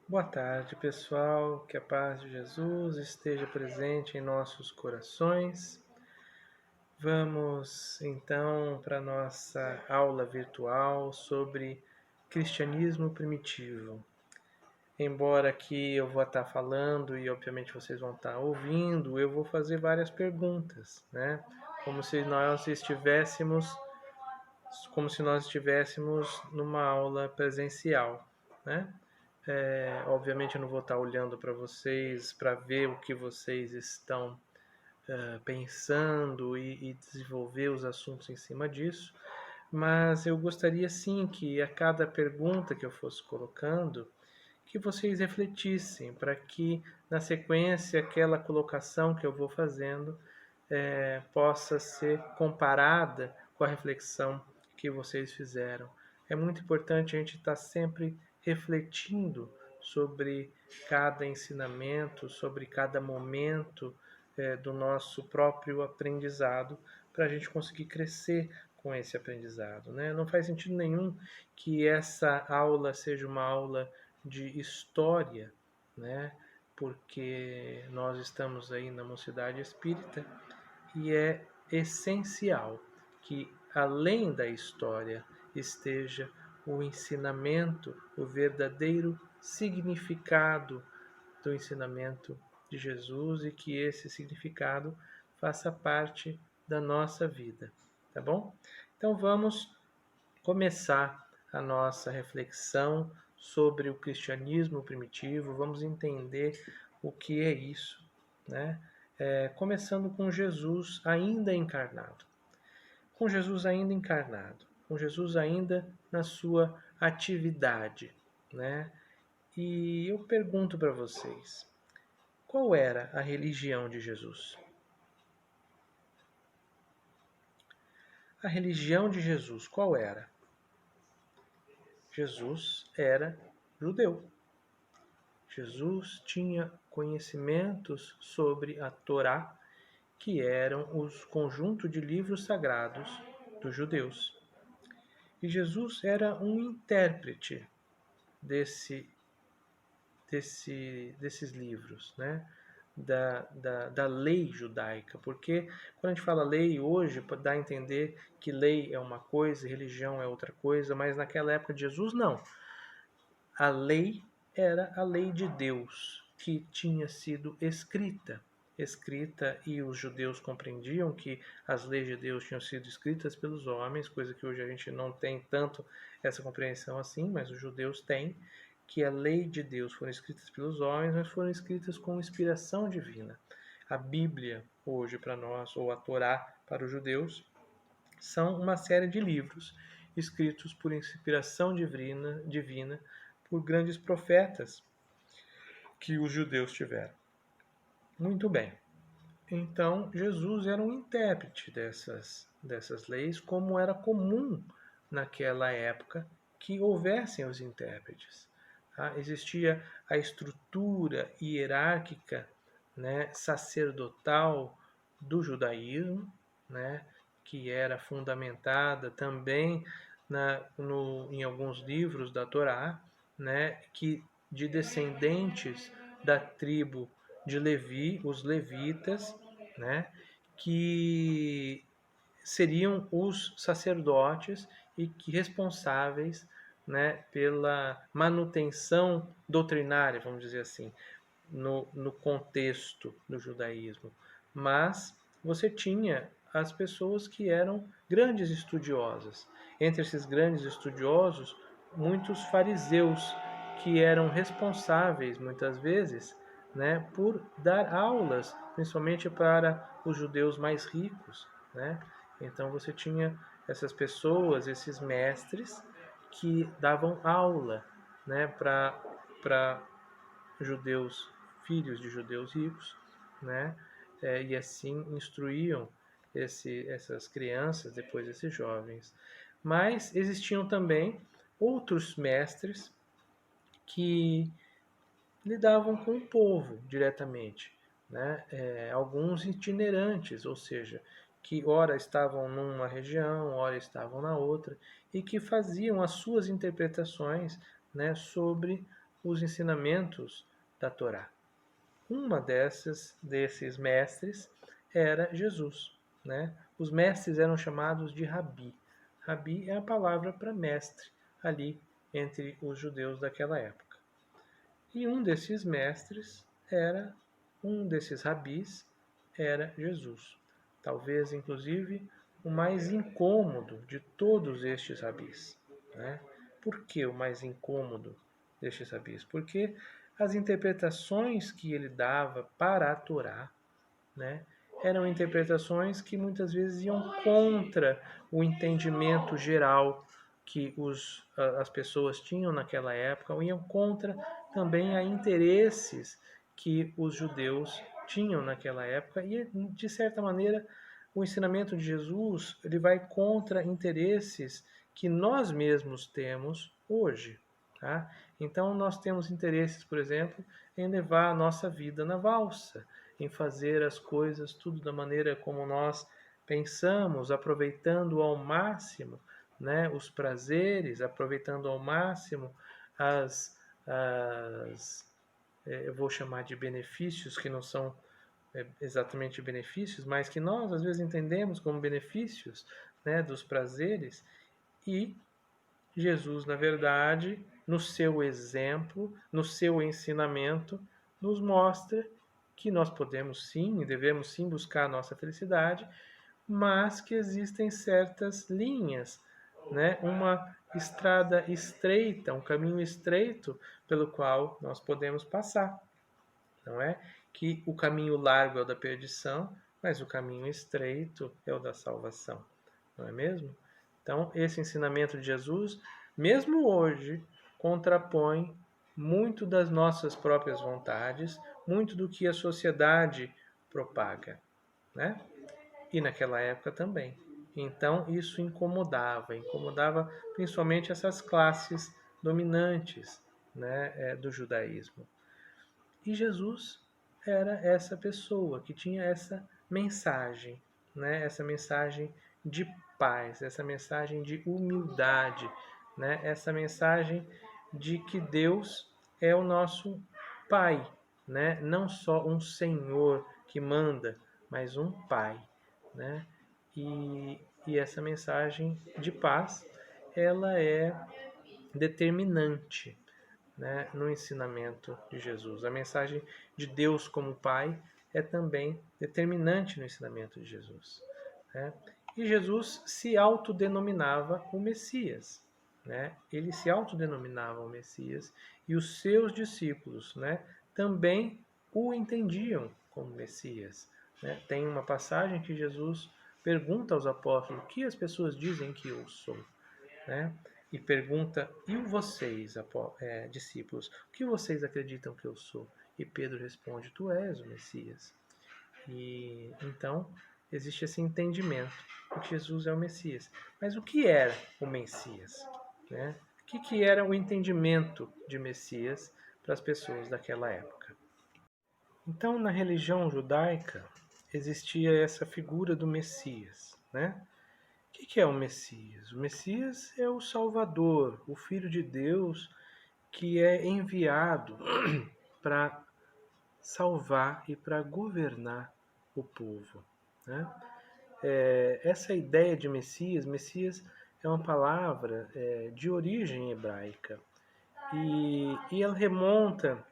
Boa tarde, pessoal. Que a paz de Jesus esteja presente em nossos corações. Vamos então para a nossa aula virtual sobre cristianismo primitivo. Embora aqui eu vou estar falando e obviamente vocês vão estar ouvindo, eu vou fazer várias perguntas, né? Como se nós estivéssemos numa aula presencial, né? Obviamente eu não vou estar olhando para vocês para ver o que vocês estão pensando e desenvolver os assuntos em cima disso, mas eu gostaria sim que a cada pergunta que eu fosse colocando, que vocês refletissem para que na sequência aquela colocação que eu vou fazendo possa ser comparada com a reflexão que vocês fizeram. É muito importante a gente estar sempre refletindo sobre cada ensinamento, sobre cada momento do nosso próprio aprendizado, para a gente conseguir crescer com esse aprendizado, né? Não faz sentido nenhum que essa aula seja uma aula de história, né? Porque nós estamos aí na Mocidade Espírita e é essencial que, além da história, esteja o ensinamento, o verdadeiro significado do ensinamento de Jesus e que esse significado faça parte da nossa vida, tá bom? Então vamos começar a nossa reflexão sobre o cristianismo primitivo, vamos entender o que é isso, né? Começando com Jesus ainda encarnado. Com Jesus ainda encarnado, com Jesus ainda na sua atividade, né? E eu pergunto para vocês, qual era a religião de Jesus? A religião de Jesus, qual era? Jesus era judeu. Jesus tinha conhecimentos sobre a Torá, que eram os conjunto de livros sagrados dos judeus. E Jesus era um intérprete desses livros, né? Da lei judaica, porque quando a gente fala lei hoje, dá a entender que lei é uma coisa e religião é outra coisa, mas naquela época de Jesus não. A lei era a lei de Deus que tinha sido escrita e os judeus compreendiam que as leis de Deus tinham sido escritas pelos homens, coisa que hoje a gente não tem tanto essa compreensão assim, mas os judeus têm, que a lei de Deus foram escritas pelos homens, mas foram escritas com inspiração divina. A Bíblia, hoje para nós, ou a Torá para os judeus, são uma série de livros escritos por inspiração divina por grandes profetas que os judeus tiveram. Muito bem. Então, Jesus era um intérprete dessas leis, como era comum naquela época que houvessem os intérpretes. Tá? Existia a estrutura hierárquica, né, sacerdotal do judaísmo, né, que era fundamentada também em alguns livros da Torá, né, que de descendentes da tribo de Levi, os levitas, né, que seriam os sacerdotes e que responsáveis, né, pela manutenção doutrinária, vamos dizer assim, no contexto do judaísmo. Mas você tinha as pessoas que eram grandes estudiosas. Entre esses grandes estudiosos, muitos fariseus que eram responsáveis, muitas vezes, né, por dar aulas, principalmente para os judeus mais ricos, né? Então você tinha essas pessoas, esses mestres que davam aula, né, para judeus, filhos de judeus ricos, né? E assim instruíam essas crianças, depois esses jovens. Mas existiam também outros mestres que lidavam com o povo diretamente, né? Alguns itinerantes, ou seja, que ora estavam numa região, ora estavam na outra, e que faziam as suas interpretações, né, sobre os ensinamentos da Torá. Uma desses mestres era Jesus, né? Os mestres eram chamados de rabi. Rabi é a palavra para mestre ali entre os judeus daquela época. E um desses rabis era Jesus. Talvez, inclusive, o mais incômodo de todos estes rabis, né? Por que o mais incômodo destes rabis? Porque as interpretações que ele dava para a Torá, né, eram interpretações que muitas vezes iam contra o entendimento geral que as pessoas tinham naquela época, ou iam contra também a interesses que os judeus tinham naquela época, e de certa maneira o ensinamento de Jesus ele vai contra interesses que nós mesmos temos hoje. Tá? Então nós temos interesses, por exemplo, em levar a nossa vida na valsa, em fazer as coisas tudo da maneira como nós pensamos, aproveitando ao máximo, né, os prazeres, aproveitando ao máximo eu vou chamar de benefícios que não são exatamente benefícios, mas que nós às vezes entendemos como benefícios, né, dos prazeres. E Jesus, na verdade, no seu exemplo, no seu ensinamento, nos mostra que nós podemos sim e devemos sim buscar a nossa felicidade, mas que existem certas linhas, né? Uma estrada estreita, um caminho estreito pelo qual nós podemos passar. Não é que o caminho largo é o da perdição, mas o caminho estreito é o da salvação. Não é mesmo? Então, esse ensinamento de Jesus, mesmo hoje, contrapõe muito das nossas próprias vontades, muito do que a sociedade propaga, né? E naquela época também. Então, isso incomodava principalmente essas classes dominantes, né, do judaísmo. E Jesus era essa pessoa que tinha essa mensagem, né? Essa mensagem de paz, essa mensagem de humildade, né? Essa mensagem de que Deus é o nosso Pai, né? Não só um Senhor que manda, mas um Pai, né? E essa mensagem de paz, ela é determinante, né, no ensinamento de Jesus. A mensagem de Deus como Pai é também determinante no ensinamento de Jesus. Né? E Jesus se autodenominava o Messias. Né? Ele se autodenominava o Messias e os seus discípulos, né, também o entendiam como Messias. Né? Tem uma passagem que Jesus pergunta aos apóstolos: o que as pessoas dizem que eu sou? Né? E pergunta: e vocês, discípulos, o que vocês acreditam que eu sou? E Pedro responde: tu és o Messias. E então existe esse entendimento de que Jesus é o Messias. Mas o que era o Messias? Né? O que era o entendimento de Messias para as pessoas daquela época? Então, na religião judaica, existia essa figura do Messias, né? O que é o Messias? O Messias é o Salvador, o Filho de Deus que é enviado para salvar e para governar o povo. Né? Essa ideia de Messias é uma palavra de origem hebraica e ela remonta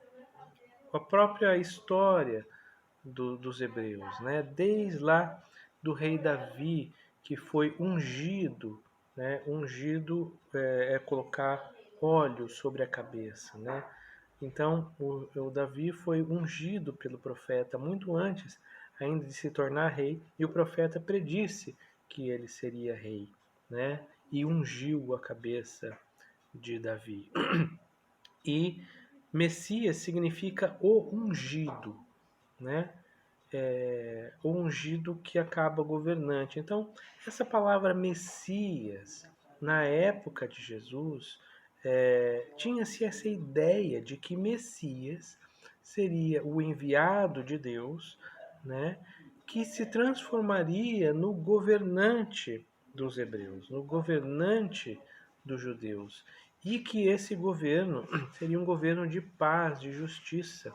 à própria história dos hebreus, né? Desde lá do rei Davi, que foi ungido, né? Ungido é colocar óleo sobre a cabeça, né? Então, o Davi foi ungido pelo profeta muito antes ainda de se tornar rei, e o profeta predisse que ele seria rei, né? E ungiu a cabeça de Davi. E Messias significa o ungido, né? O ungido que acaba governante. Então, essa palavra Messias, na época de Jesus, tinha-se essa ideia de que Messias seria o enviado de Deus, né, que se transformaria no governante dos hebreus, no governante dos judeus. e que esse governo seria um governo de paz, de justiça,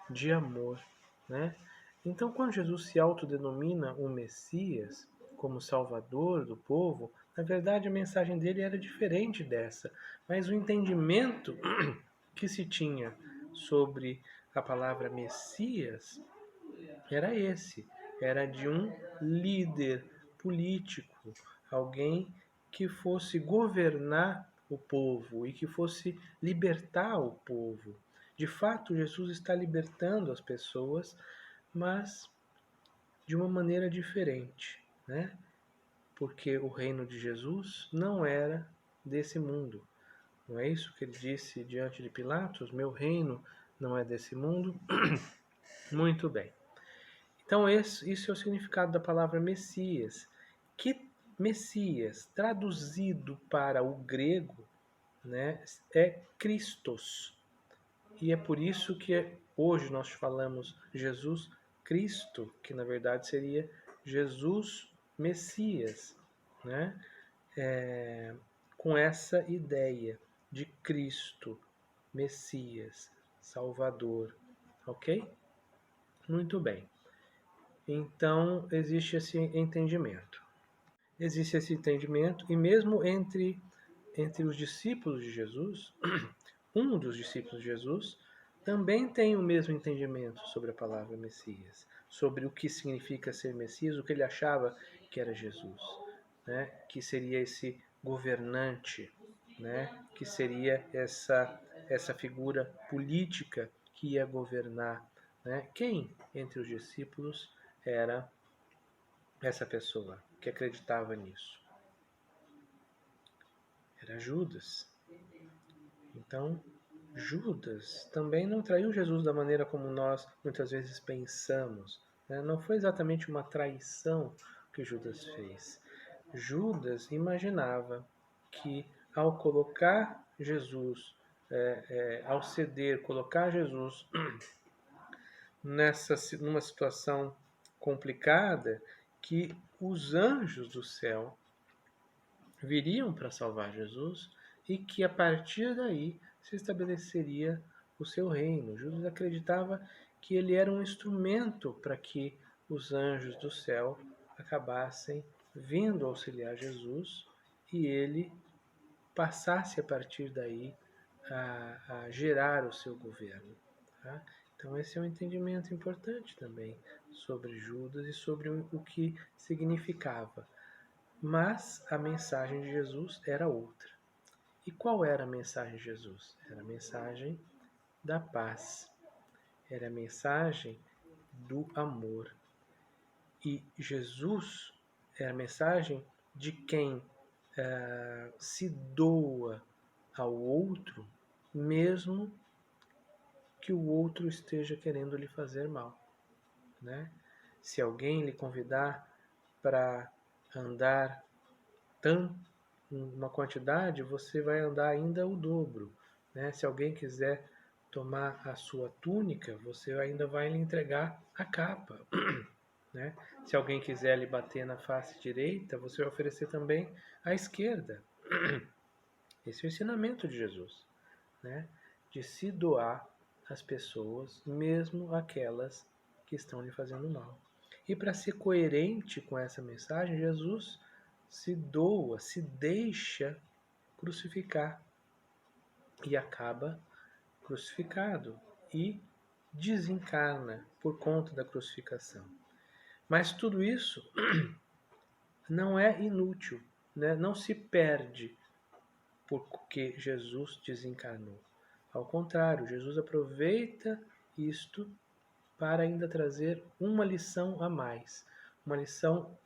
de amor, né? Então, quando Jesus se autodenomina o Messias como Salvador do povo, na verdade a mensagem dele era diferente dessa, mas o entendimento que se tinha sobre a palavra Messias era esse, era de um líder político, alguém que fosse governar o povo e que fosse libertar o povo. De fato, Jesus está libertando as pessoas, mas de uma maneira diferente, né? Porque o reino de Jesus não era desse mundo. Não é isso que ele disse diante de Pilatos? Meu reino não é desse mundo? Muito bem. Então, isso é o significado da palavra Messias. Que Messias, traduzido para o grego, né, é Christos. E é por isso que hoje nós falamos Jesus Cristo, que na verdade seria Jesus Messias, né? Com essa ideia de Cristo, Messias, Salvador, ok? Muito bem. Então existe esse entendimento. Existe esse entendimento e mesmo entre os discípulos de Jesus, um dos discípulos de Jesus também tem o mesmo entendimento sobre a palavra Messias, sobre o que significa ser Messias, o que ele achava que era Jesus, né? Que seria esse governante, né? Que seria essa figura política que ia governar, né? Quem entre os discípulos era essa pessoa que acreditava nisso? Era Judas. Então, Judas também não traiu Jesus da maneira como nós muitas vezes pensamos, né? Não foi exatamente uma traição que Judas fez. Judas imaginava que ao colocar Jesus, ao ceder, colocar Jesus numa situação complicada, que os anjos do céu viriam para salvar Jesus e que a partir daí se estabeleceria o seu reino. Judas acreditava que ele era um instrumento para que os anjos do céu acabassem vindo auxiliar Jesus e ele passasse a partir daí a gerar o seu governo. Tá? Então esse é um entendimento importante também sobre Judas e sobre o que significava. Mas a mensagem de Jesus era outra. E qual era a mensagem de Jesus? Era a mensagem da paz. Era a mensagem do amor. E Jesus é a mensagem de quem se doa ao outro, mesmo que o outro esteja querendo lhe fazer mal, né? Se alguém lhe convidar para andar uma quantidade, você vai andar ainda o dobro, né? Se alguém quiser tomar a sua túnica, você ainda vai lhe entregar a capa, né? Se alguém quiser lhe bater na face direita, você vai oferecer também a esquerda. Esse é o ensinamento de Jesus, né? De se doar às pessoas, mesmo aquelas que estão lhe fazendo mal. E para ser coerente com essa mensagem, Jesus se doa, se deixa crucificar e acaba crucificado e desencarna por conta da crucificação. Mas tudo isso não é inútil, né? Não se perde porque Jesus desencarnou. Ao contrário, Jesus aproveita isto para ainda trazer uma lição a mais, uma lição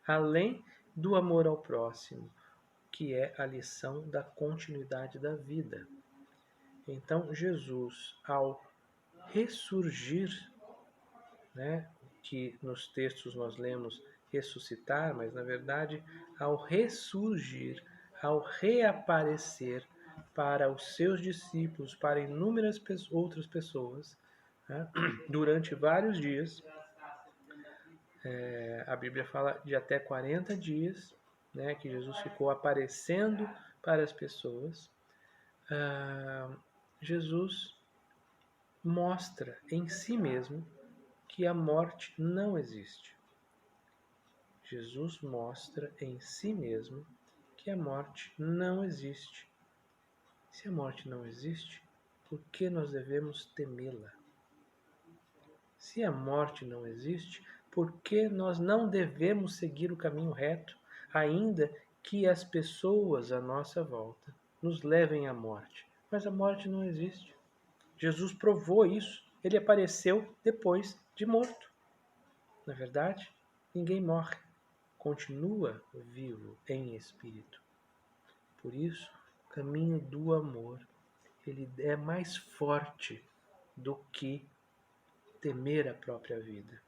além do amor ao próximo, que é a lição da continuidade da vida. Então, Jesus, ao ressurgir, né, que nos textos nós lemos ressuscitar, mas na verdade, ao ressurgir, ao reaparecer para os seus discípulos, para inúmeras outras pessoas, né, durante vários dias, a Bíblia fala de até 40 dias, né, que Jesus ficou aparecendo para as pessoas. Jesus mostra em si mesmo que a morte não existe. Jesus mostra em si mesmo que a morte não existe. Se a morte não existe, por que nós devemos temê-la? Se a morte não existe, por que nós não devemos seguir o caminho reto, ainda que as pessoas à nossa volta nos levem à morte? Mas a morte não existe. Jesus provou isso. Ele apareceu depois de morto. Na verdade, ninguém morre. Continua vivo em espírito. Por isso, o caminho do amor, ele é mais forte do que temer a própria vida.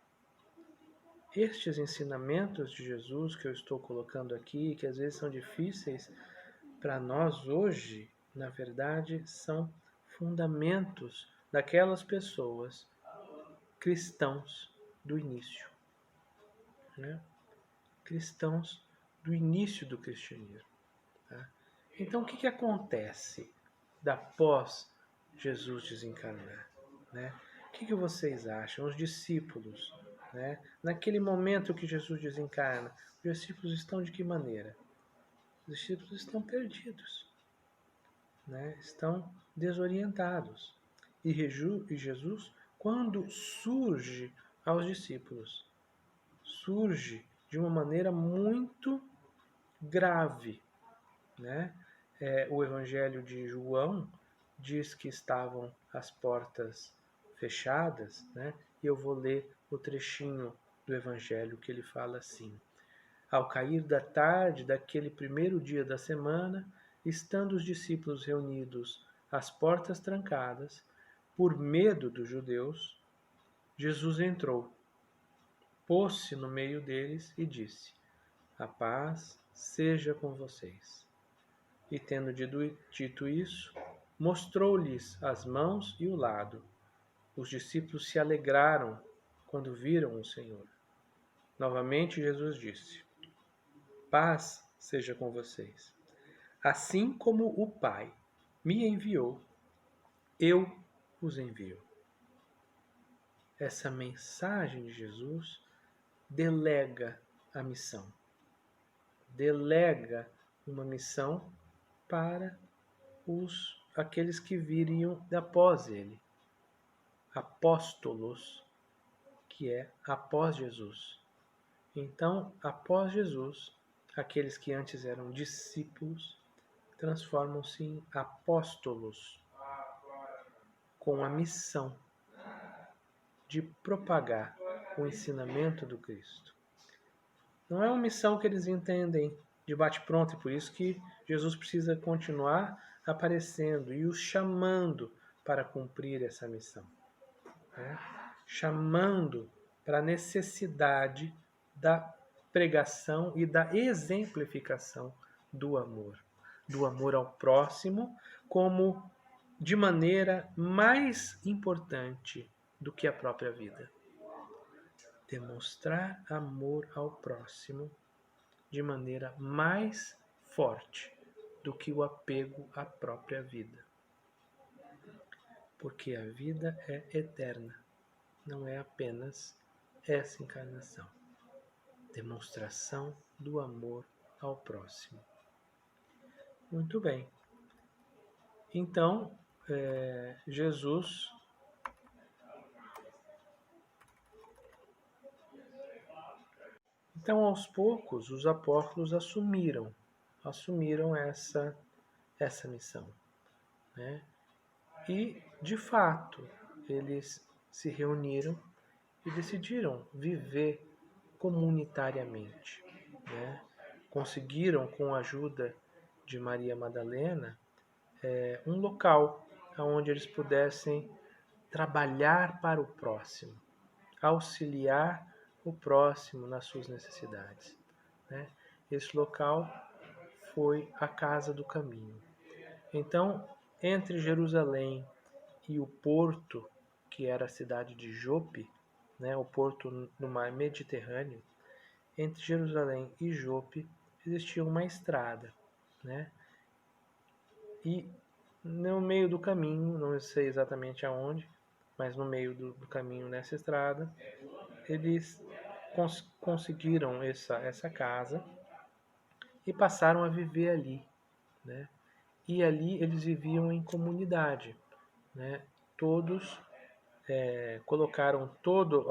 Estes ensinamentos de Jesus que eu estou colocando aqui, que às vezes são difíceis para nós hoje, na verdade, são fundamentos daquelas pessoas cristãos do início, né? Cristãos do início do cristianismo. Tá? Então, o que acontece após Jesus desencarnar? Né? O que vocês acham? Os discípulos, né? Naquele momento que Jesus desencarna, os discípulos estão de que maneira? Os discípulos estão perdidos, né? Estão desorientados. E Jesus, quando surge aos discípulos, surge de uma maneira muito grave, né? O Evangelho de João diz que estavam as portas fechadas, né? E eu vou ler o trechinho do Evangelho que ele fala assim: Ao cair da tarde daquele primeiro dia da semana, estando os discípulos reunidos, as portas trancadas, por medo dos judeus, Jesus entrou, pôs-se no meio deles e disse: A paz seja com vocês. E tendo dito isso, mostrou-lhes as mãos e o lado. Os discípulos se alegraram quando viram o Senhor. Novamente Jesus disse: Paz seja com vocês. Assim como o Pai me enviou, eu os envio. Essa mensagem de Jesus delega a missão. Delega uma missão para aqueles que viriam após ele. Apóstolos, que é após Jesus. Então, após Jesus, aqueles que antes eram discípulos transformam-se em apóstolos, com a missão de propagar o ensinamento do Cristo. Não é uma missão que eles entendem de bate-pronto, e por isso que Jesus precisa continuar aparecendo e os chamando para cumprir essa missão. Né? Chamando para a necessidade da pregação e da exemplificação do amor ao próximo, como de maneira mais importante do que a própria vida. Demonstrar amor ao próximo de maneira mais forte do que o apego à própria vida. Porque a vida é eterna, não é apenas essa encarnação. Demonstração do amor ao próximo. Muito bem. Então, Jesus Então, aos poucos, os apóstolos assumiram essa missão, né? E, de fato, eles se reuniram e decidiram viver comunitariamente, né? Conseguiram, com a ajuda de Maria Madalena, um local onde eles pudessem trabalhar para o próximo, auxiliar o próximo nas suas necessidades, né? Esse local foi a Casa do Caminho. Então, entre Jerusalém e o porto, que era a cidade de Jope, né, o porto no mar Mediterrâneo, entre Jerusalém e Jope existia uma estrada, né? E no meio do caminho, não sei exatamente aonde, mas no meio do caminho nessa estrada, eles conseguiram essa casa e passaram a viver ali, né? E ali eles viviam em comunidade, né? Todos colocaram todas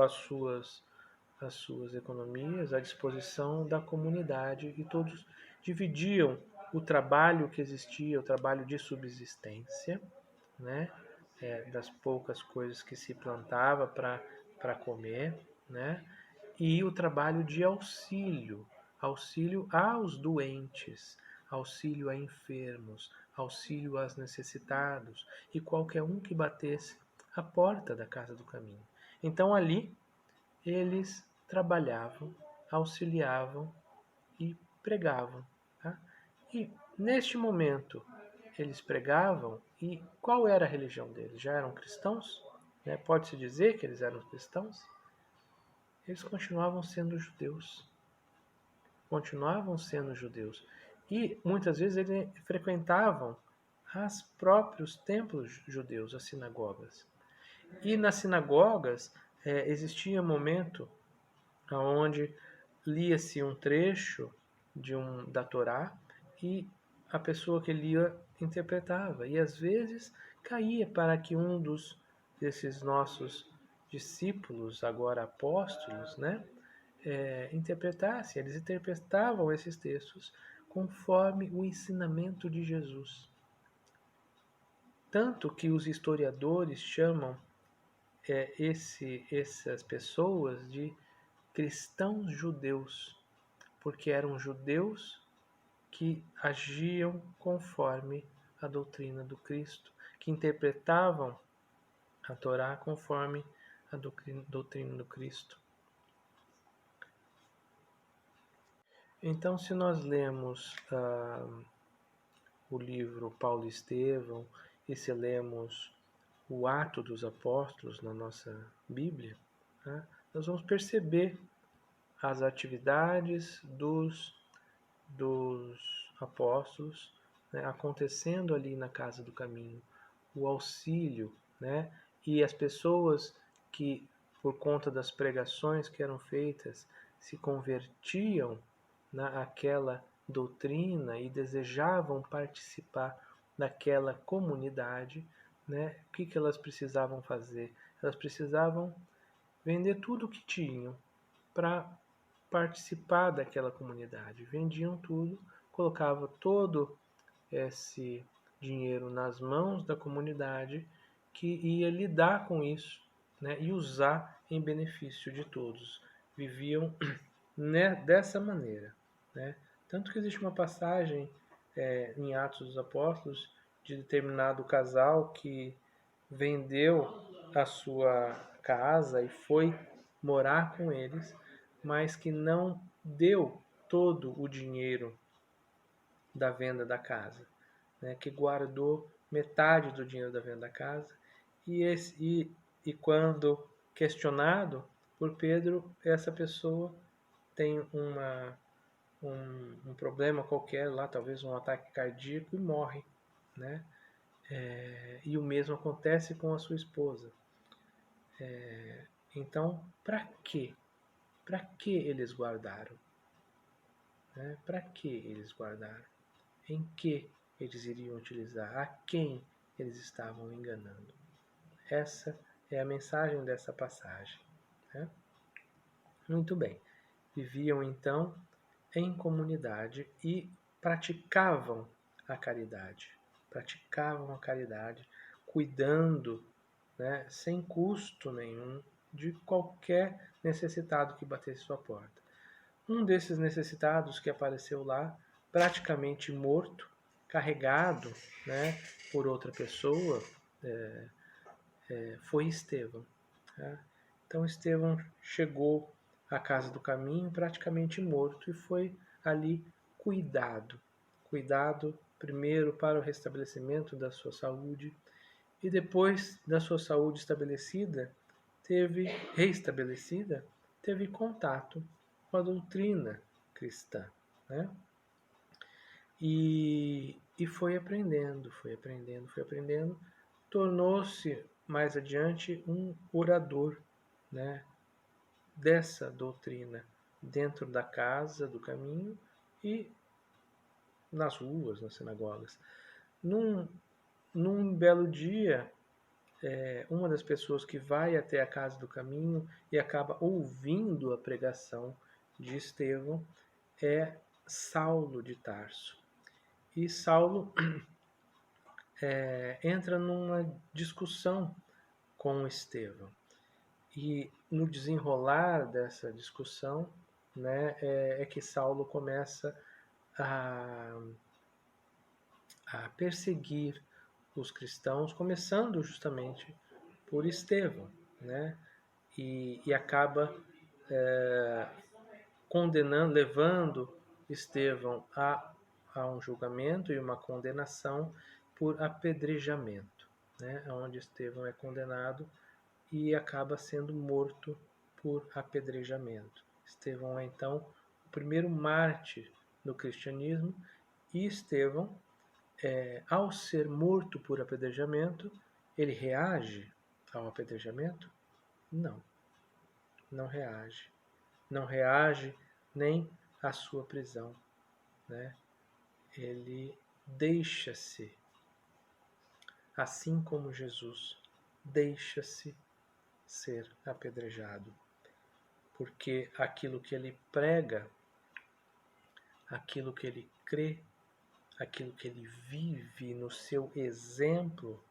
as suas economias à disposição da comunidade e todos dividiam o trabalho que existia, o trabalho de subsistência, né? Das poucas coisas que se plantava para comer, né? E o trabalho de auxílio, auxílio aos doentes, auxílio a enfermos, auxílio aos necessitados e qualquer um que batesse a porta da casa do caminho. Então ali eles trabalhavam, auxiliavam e pregavam. Tá? E neste momento eles pregavam, e qual era a religião deles? Já eram cristãos? Né? Pode-se dizer que eles eram cristãos? Eles continuavam sendo judeus. Continuavam sendo judeus. E muitas vezes eles frequentavam os próprios templos judeus, as sinagogas. E nas sinagogas existia um momento onde lia-se um trecho da Torá e a pessoa que lia interpretava. E às vezes caía para que desses nossos discípulos, agora apóstolos, né, interpretasse. Eles interpretavam esses textos conforme o ensinamento de Jesus. Tanto que os historiadores chamam essas pessoas de cristãos judeus, porque eram judeus que agiam conforme a doutrina do Cristo, que interpretavam a Torá conforme a doutrina do Cristo. Então, se nós lemos o livro Paulo e Estevão e se lemos o Ato dos Apóstolos na nossa Bíblia, né, nós vamos perceber as atividades dos apóstolos, né, acontecendo ali na casa do caminho, o auxílio, né, e as pessoas que, por conta das pregações que eram feitas, se convertiam naquela doutrina e desejavam participar daquela comunidade, né, o que elas precisavam fazer? Elas precisavam vender tudo o que tinham para participar daquela comunidade. Vendiam tudo, colocavam todo esse dinheiro nas mãos da comunidade que ia lidar com isso, né, e usar em benefício de todos. Viviam dessa maneira. Né? Tanto que existe uma passagem em Atos dos Apóstolos de determinado casal que vendeu a sua casa e foi morar com eles, mas que não deu todo o dinheiro da venda da casa, né? Que guardou metade do dinheiro da venda da casa e quando questionado por Pedro, essa pessoa tem um problema qualquer lá, talvez um ataque cardíaco e morre, né? E o mesmo acontece com a sua esposa. Então, para quê? Para que eles guardaram? Né? Para que eles guardaram? Em que eles iriam utilizar? A quem eles estavam enganando? Essa é a mensagem dessa passagem. Né? Muito bem. Viviam então em comunidade e praticavam a caridade. Praticavam a caridade, cuidando, né, sem custo nenhum, de qualquer necessitado que batesse sua porta. Um desses necessitados que apareceu lá, praticamente morto, carregado, né, por outra pessoa, foi Estevão. Tá? Então Estevão chegou à casa do caminho praticamente morto e foi ali cuidado. Cuidado primeiro para o restabelecimento da sua saúde e depois da sua saúde restabelecida, teve contato com a doutrina cristã. Né? e foi aprendendo, tornou-se mais adiante um orador, né, dessa doutrina dentro da casa do caminho e nas ruas, nas sinagogas. Num belo dia, uma das pessoas que vai até a casa do caminho e acaba ouvindo a pregação de Estevão é Saulo de Tarso. E Saulo entra numa discussão com Estevão. E no desenrolar dessa discussão, né, é que Saulo começa a perseguir os cristãos, começando justamente por Estevão, né, e acaba condenando, levando Estevão a um julgamento e uma condenação por apedrejamento, né, onde Estevão é condenado e acaba sendo morto por apedrejamento. Estevão é então o primeiro mártir do cristianismo e Estevão, ao ser morto por apedrejamento, ele reage ao apedrejamento? Não, não reage. Não reage nem à sua prisão, né? Ele deixa-se, assim como Jesus, deixa-se ser apedrejado, porque aquilo que ele prega, aquilo que ele crê, aquilo que ele vive no seu exemplo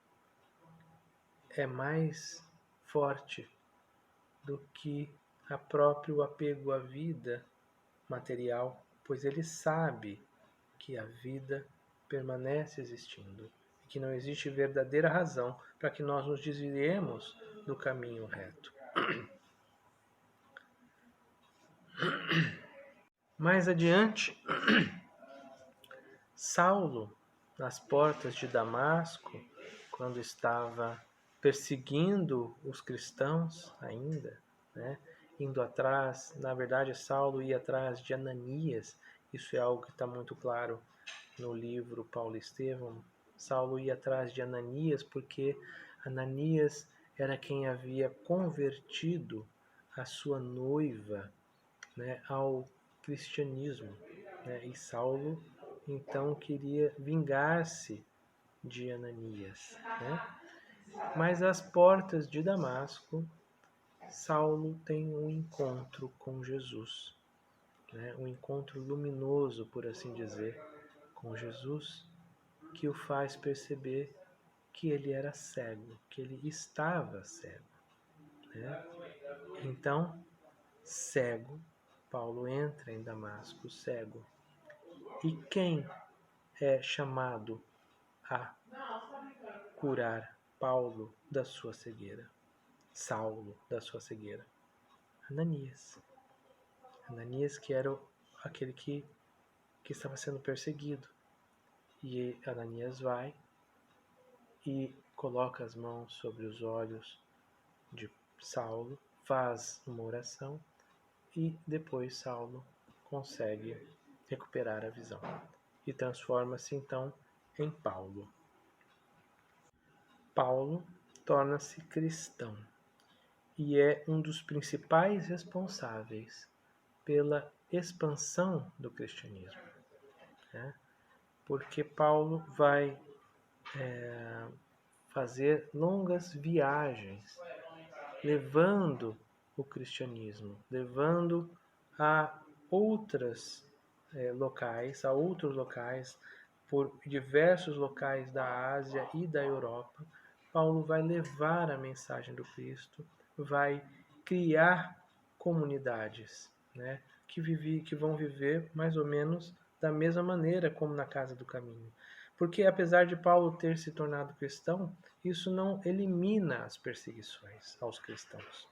é mais forte do que o próprio apego à vida material, pois ele sabe que a vida permanece existindo e que não existe verdadeira razão para que nós nos desviemos do caminho reto. Mais adiante, Saulo, nas portas de Damasco, quando estava perseguindo os cristãos ainda, né, indo atrás, na verdade Saulo ia atrás de Ananias, isso é algo que está muito claro no livro Paulo e Estevão. Saulo ia atrás de Ananias porque Ananias era quem havia convertido a sua noiva, né, ao cristianismo, né, e Saulo então queria vingar-se de Ananias, né? Mas às portas de Damasco, Saulo tem um encontro com Jesus, né? Um encontro luminoso, por assim dizer, com Jesus, que o faz perceber que ele era cego, que ele estava cego, né? Então, cego, Paulo entra em Damasco cego. E quem é chamado a curar Paulo da sua cegueira? Saulo da sua cegueira? Ananias. Ananias, que era aquele que estava sendo perseguido. E Ananias vai e coloca as mãos sobre os olhos de Saulo, faz uma oração e depois Saulo consegue recuperar a visão e transforma-se então em Paulo. Paulo torna-se cristão e é um dos principais responsáveis pela expansão do cristianismo, né? Porque Paulo vai fazer longas viagens, levando o cristianismo, levando a outros locais, por diversos locais da Ásia e da Europa. Paulo vai levar a mensagem do Cristo, vai criar comunidades, né, que vão viver mais ou menos da mesma maneira como na Casa do Caminho. Porque apesar de Paulo ter se tornado cristão, isso não elimina as perseguições aos cristãos.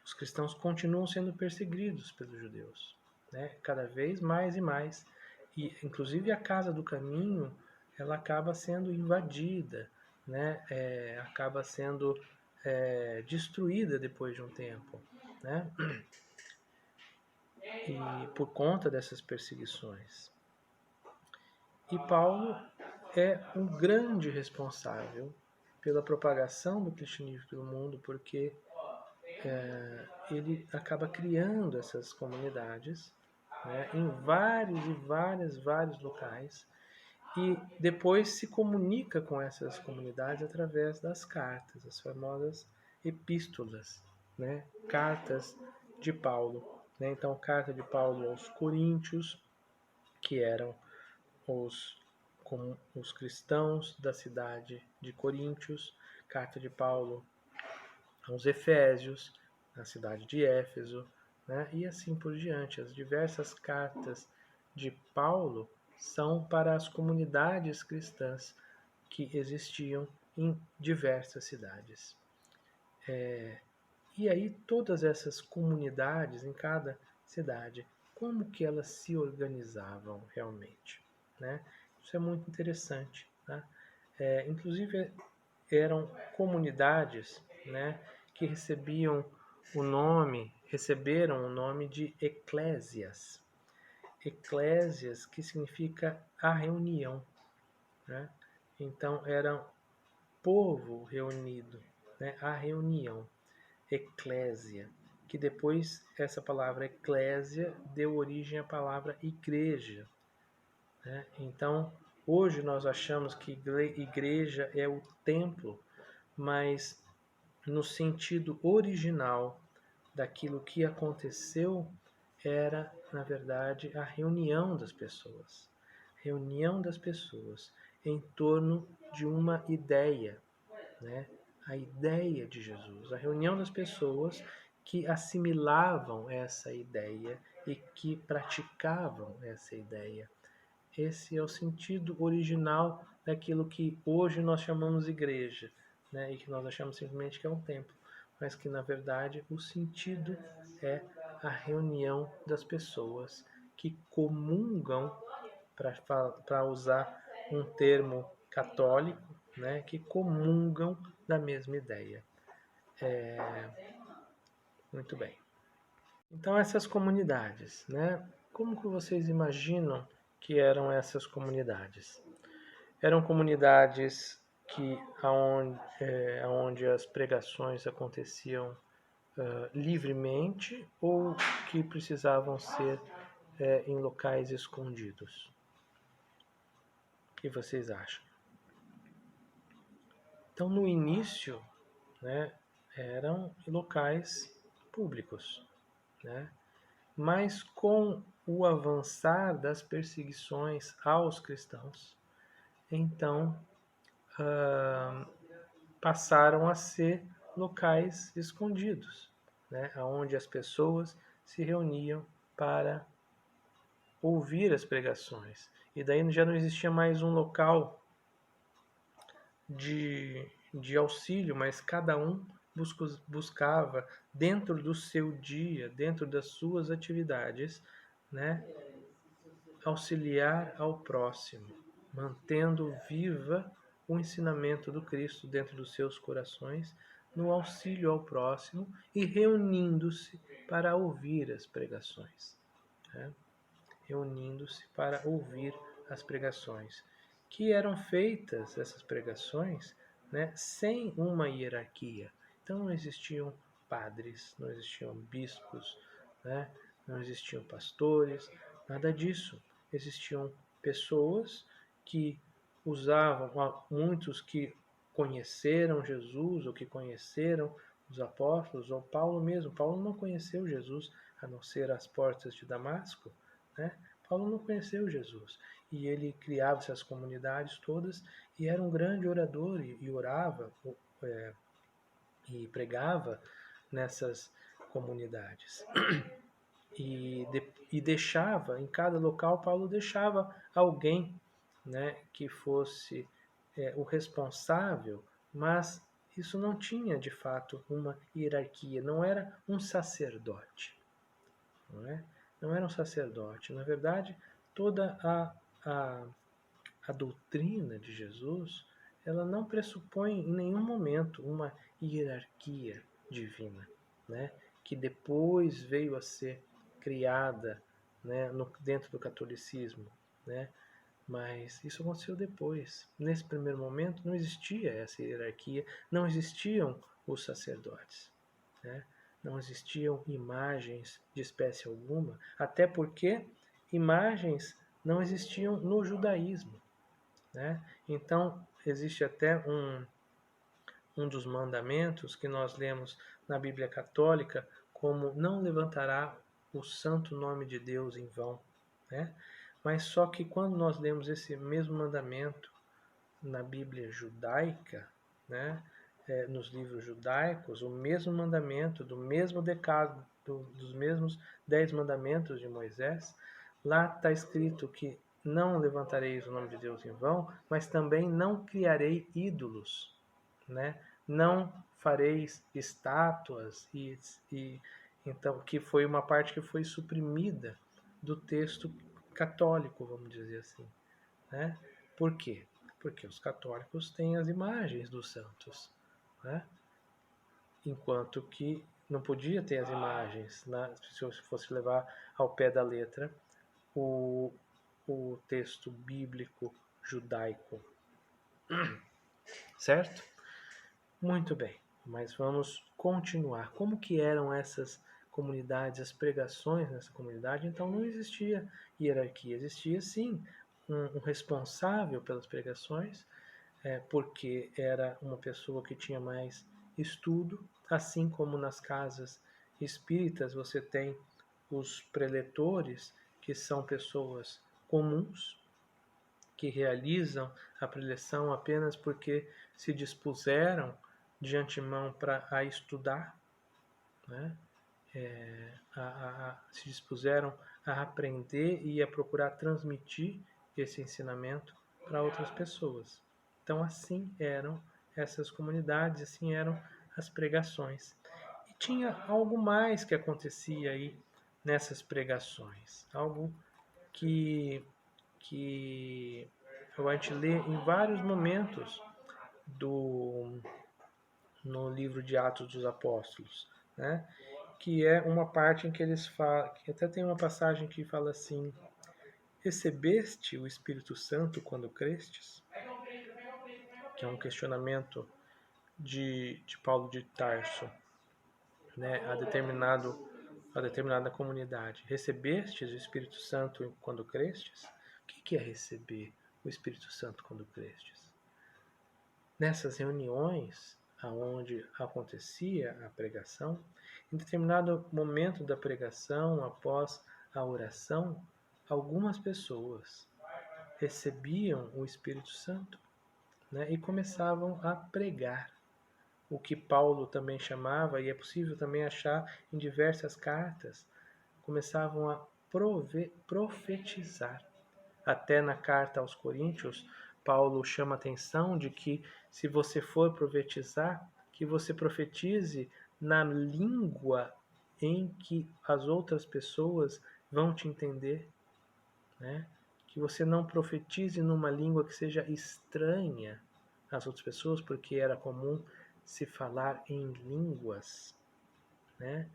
Os cristãos continuam sendo perseguidos pelos judeus, né? Cada vez mais e mais. E inclusive a Casa do Caminho, ela acaba sendo invadida, né? Acaba sendo destruída depois de um tempo, né? E por conta dessas perseguições. E Paulo é um grande responsável pela propagação do cristianismo pelo mundo, porque ele acaba criando essas comunidades, né, em vários locais, e depois se comunica com essas comunidades através das cartas, as famosas epístolas, né, cartas de Paulo. Né? Então, carta de Paulo aos Coríntios, que eram os cristãos da cidade de Coríntios, carta de Paulo aos Efésios, na cidade de Éfeso, né? E assim por diante. As diversas cartas de Paulo são para as comunidades cristãs que existiam em diversas cidades. E aí todas essas comunidades em cada cidade, como que elas se organizavam realmente? Né? Isso é muito interessante. Tá? Inclusive eram comunidades, né, que receberam o nome de eclésias. Eclésias, que significa a reunião. Né? Então, era povo reunido, né? A reunião, eclésia, que depois essa palavra eclésia deu origem à palavra igreja. Né? Então, hoje nós achamos que igreja é o templo, mas no sentido original daquilo que aconteceu era, na verdade, a reunião das pessoas. Reunião das pessoas em torno de uma ideia, né? A ideia de Jesus. A reunião das pessoas que assimilavam essa ideia e que praticavam essa ideia. Esse é o sentido original daquilo que hoje nós chamamos igreja, né? E que nós achamos simplesmente que é um templo, mas que na verdade o sentido é a reunião das pessoas que comungam, para usar um termo católico, né? Que comungam da mesma ideia. Muito bem. Então essas comunidades, né? Como que vocês imaginam que eram essas comunidades? Eram comunidades onde as pregações aconteciam livremente ou que precisavam ser em locais escondidos? O que vocês acham? Então, no início, né, eram locais públicos, né? Mas com o avançar das perseguições aos cristãos, então passaram a ser locais escondidos, né, onde as pessoas se reuniam para ouvir as pregações. E daí já não existia mais um local de auxílio, mas cada um buscava, dentro do seu dia, dentro das suas atividades, né, auxiliar ao próximo, mantendo viva o ensinamento do Cristo dentro dos seus corações, no auxílio ao próximo e reunindo-se para ouvir as pregações. Né? Reunindo-se para ouvir as pregações, que eram feitas, essas pregações, né, sem uma hierarquia. Então não existiam padres, não existiam bispos, né, não existiam pastores, nada disso. Existiam pessoas que usavam, muitos que conheceram Jesus ou que conheceram os apóstolos, ou Paulo mesmo. Paulo não conheceu Jesus a não ser às portas de Damasco. Né? Paulo não conheceu Jesus e ele criava essas comunidades todas e era um grande orador e orava e pregava nessas comunidades. E deixava, em cada local, Paulo deixava alguém, né, que fosse o responsável, mas isso não tinha de fato uma hierarquia, não era um sacerdote. Não é? Não era um sacerdote. Na verdade, toda a doutrina de Jesus, ela não pressupõe em nenhum momento uma hierarquia divina, né? Que depois veio a ser criada, né, dentro do catolicismo, né? Mas isso aconteceu depois. Nesse primeiro momento não existia essa hierarquia, não existiam os sacerdotes, né? Não existiam imagens de espécie alguma, até porque imagens não existiam no judaísmo, né? Então existe até um dos mandamentos que nós lemos na Bíblia Católica como não levantará o santo nome de Deus em vão, né? Mas só que quando nós lemos esse mesmo mandamento na Bíblia judaica, né, nos livros judaicos, o mesmo mandamento, do mesmo decálogo, dos mesmos 10 mandamentos de Moisés, lá está escrito que não levantareis o nome de Deus em vão, mas também não criarei ídolos, né? Não fareis estátuas e então que foi uma parte que foi suprimida do texto católico, vamos dizer assim, né? Por quê? Porque os católicos têm as imagens dos santos, né? Enquanto que não podia ter as imagens, né? Se eu fosse levar ao pé da letra o, o texto bíblico judaico, certo? Muito bem, mas vamos continuar. Como que eram essas comunidades, as pregações nessa comunidade? Então não existia hierarquia, existia sim um responsável pelas pregações, porque era uma pessoa que tinha mais estudo, assim como nas casas espíritas você tem os preletores, que são pessoas comuns, que realizam a preleção apenas porque se dispuseram de antemão para estudar, né? Se dispuseram a aprender e a procurar transmitir esse ensinamento para outras pessoas. Então, assim eram essas comunidades, assim eram as pregações. E tinha algo mais que acontecia aí nessas pregações, algo que a gente lê em vários momentos no livro de Atos dos Apóstolos, né? Que é uma parte em que eles falam, que até tem uma passagem que fala assim: recebeste o Espírito Santo quando crestes? Que é um questionamento de Paulo de Tarso, né, a determinada comunidade. Recebestes o Espírito Santo quando crestes? O que é receber o Espírito Santo quando crestes? Nessas reuniões aonde acontecia a pregação, em determinado momento da pregação, após a oração, algumas pessoas recebiam o Espírito Santo, né, e começavam a pregar. O que Paulo também chamava, e é possível também achar em diversas cartas, começavam a profetizar. Até na carta aos Coríntios, Paulo chama a atenção de que se você for profetizar, que você profetize na língua em que as outras pessoas vão te entender, né? Que você não profetize numa língua que seja estranha às outras pessoas, porque era comum se falar em línguas, né?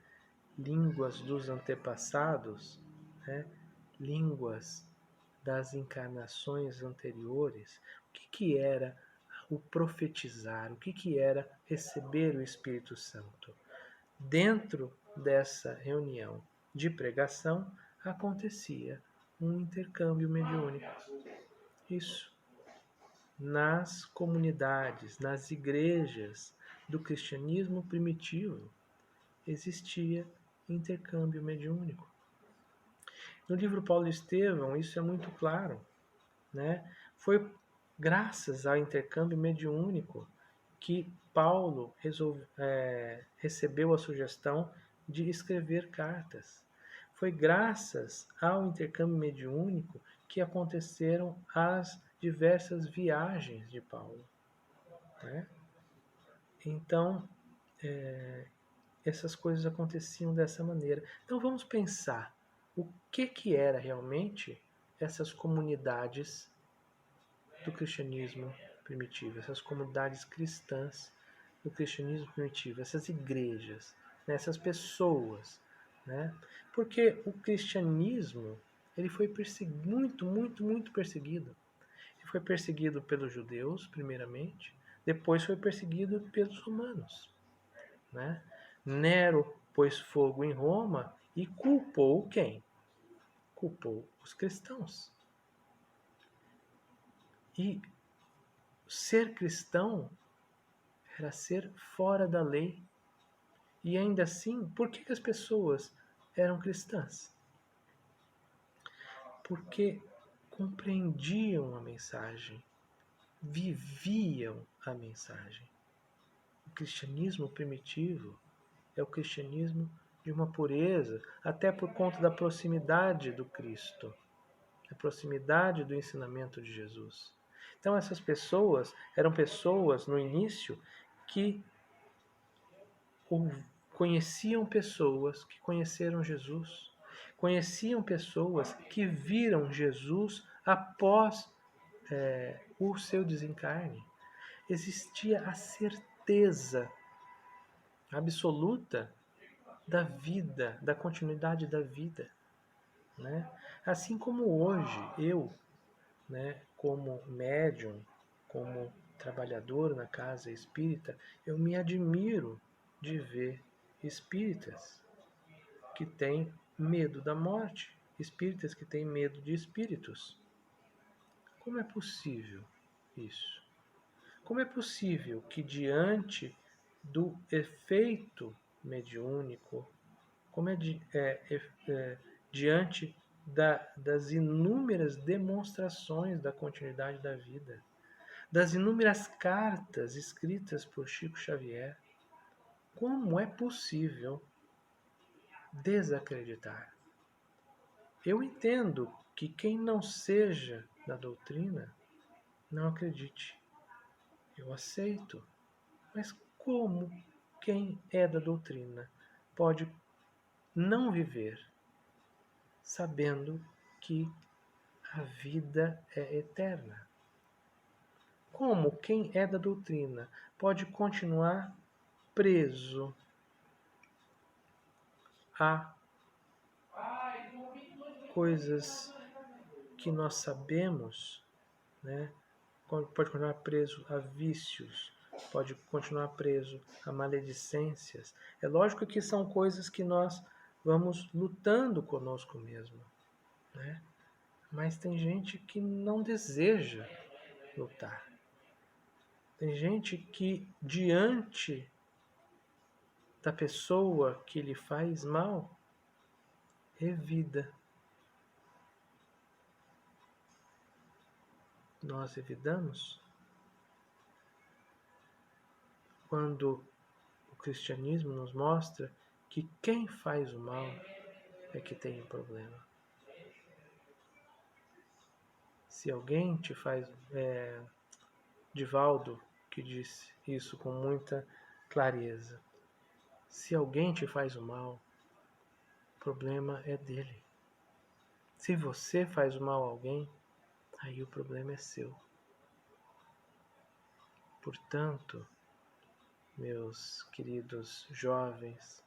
Línguas dos antepassados, né? Línguas das encarnações anteriores. O que era o profetizar? O que era receber o Espírito Santo? Dentro dessa reunião de pregação acontecia um intercâmbio mediúnico. Isso. Nas comunidades, nas igrejas do cristianismo primitivo, existia intercâmbio mediúnico. No livro Paulo Estevão, isso é muito claro, né? Foi graças ao intercâmbio mediúnico que Paulo recebeu a sugestão de escrever cartas. Foi graças ao intercâmbio mediúnico que aconteceram as diversas viagens de Paulo, né? Então, essas coisas aconteciam dessa maneira. Então vamos pensar o que era realmente essas comunidades do cristianismo primitivo, essas comunidades cristãs do cristianismo primitivo, essas igrejas, né, essas pessoas, né? Porque o cristianismo ele foi muito perseguido. que foi perseguido pelos judeus, primeiramente, depois foi perseguido pelos romanos, né? Nero pôs fogo em Roma e culpou quem? Culpou os cristãos. E ser cristão era ser fora da lei. E ainda assim, por que as pessoas eram cristãs? Porque compreendiam a mensagem, viviam a mensagem. O cristianismo primitivo é o cristianismo de uma pureza, até por conta da proximidade do Cristo, a proximidade do ensinamento de Jesus. Então essas pessoas eram pessoas no início que conheciam pessoas que conheceram Jesus, conheciam pessoas que viram Jesus após o seu desencarne. Existia a certeza absoluta da vida, da continuidade da vida, né? Assim como hoje eu, né, como médium, como trabalhador na casa espírita, eu me admiro de ver espíritas que têm medo da morte, espíritas que têm medo de espíritos. Como é possível isso? Como é possível que diante do efeito mediúnico, como diante das inúmeras demonstrações da continuidade da vida, das inúmeras cartas escritas por Chico Xavier, como é possível desacreditar? Eu entendo que quem não seja da doutrina não acredite. Eu aceito. Mas como quem é da doutrina pode não viver sabendo que a vida é eterna? Como quem é da doutrina pode continuar preso a coisas que nós sabemos, né? Pode continuar preso a vícios, pode continuar preso a maledicências. É lógico que são coisas que nós vamos lutando conosco mesmo, né? Mas tem gente que não deseja lutar. Tem gente que, diante da pessoa que lhe faz mal, revida. Nós revidamos quando o cristianismo nos mostra que quem faz o mal é que tem um problema. Se alguém te faz... Divaldo que disse isso com muita clareza. Se alguém te faz o mal, o problema é dele. Se você faz o mal a alguém, aí o problema é seu. Portanto, meus queridos jovens,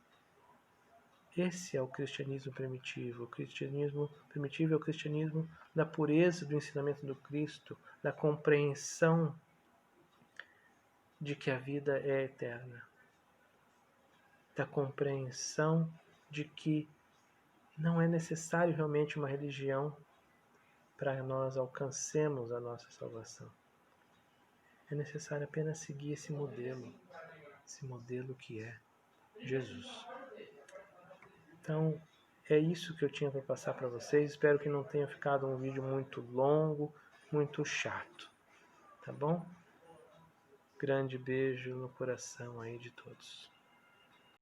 esse é o cristianismo primitivo. O cristianismo primitivo é o cristianismo da pureza do ensinamento do Cristo, da compreensão de que a vida é eterna, da compreensão de que não é necessário realmente uma religião para nós alcancemos a nossa salvação. É necessário apenas seguir esse modelo que é Jesus. Então, é isso que eu tinha para passar para vocês. Espero que não tenha ficado um vídeo muito longo, muito chato. Tá bom? Grande beijo no coração aí de todos.